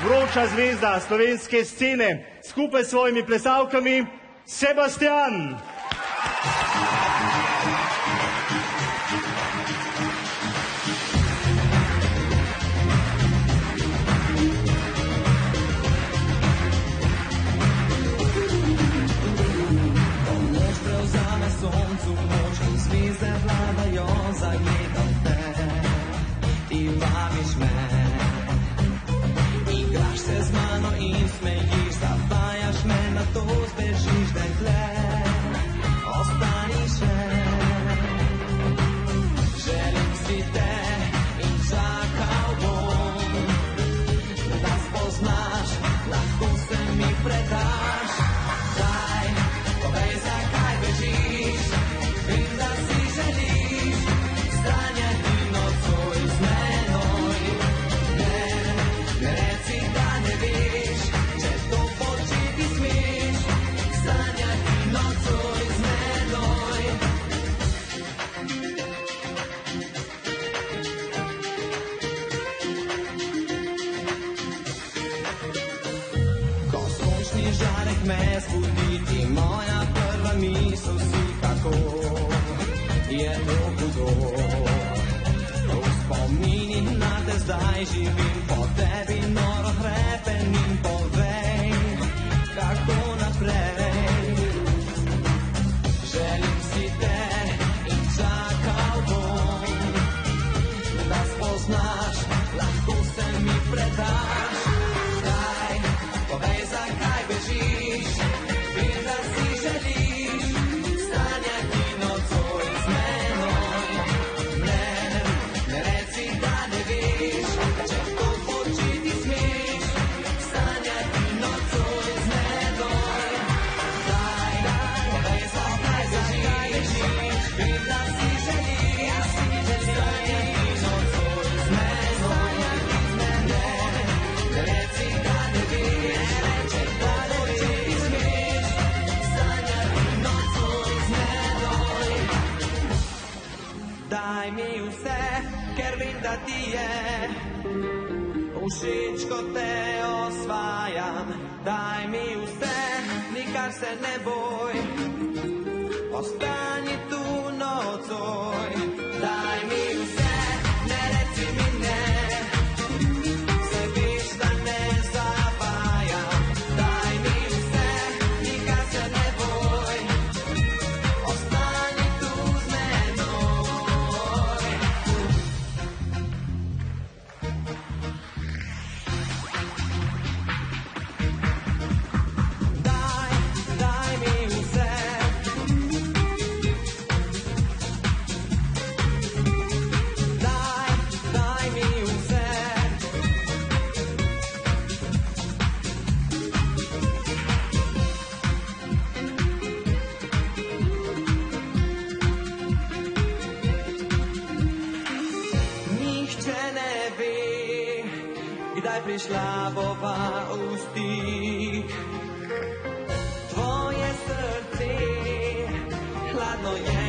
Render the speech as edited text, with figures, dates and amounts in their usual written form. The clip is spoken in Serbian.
vroča zvezda slovenske scene, skupaj s svojimi plesalkami Sebastian. Soncu noč in zvezde vladajo, zagledam te in vabiš me. Igraš se z mano in smejiš, zavajaš me, na to zbežiš dekle. Ostani še. Želim si te in čakal bom, da spoznaš, lahko se mi predaš. Daj, povej, zakaj bežiš. Vem, da si želiš stranjati nocoj z menoj. Ne reci, da ne veš, če to početi smeš. Stranjati nocoj z menoj. Ko sončni žarek me zbudi, ti moja prva misel si, kako je to hudo. V spominih na te zdaj živim, po tebi noro hrepenim, povej, kako naprej. Želim si te in čakal bom, da spoznaš, lahko se mi predaš. Daj, povej, zakaj bežiš. Vem, da si želiš stranjati nocoj z menoj. Ne reci, da ne veš, če to početi smeš. Stranjati nocoj z menoj. Daj, povej, zakaj bežiš. Vem, da si želiš stranjati nocoj z menoj. Ne reci, da ne veš, če to početi smeš. Stranjati nocoj z menoj. Daj mi vse, ker vem, da ti je všeč, ko te osvajam. Daj mi vse, nikar se ne boj, ostani tu nocoj. Daj mi vse, ne reci mi ne, saj veš, da ne zavajam. Daj mi vse, nikar se ne boj, ostani tu z menoj. Daj mi vse. Daj mi vse. Nihče ne ve, kdaj prišla bova v stik. Tvoje srce hladno je.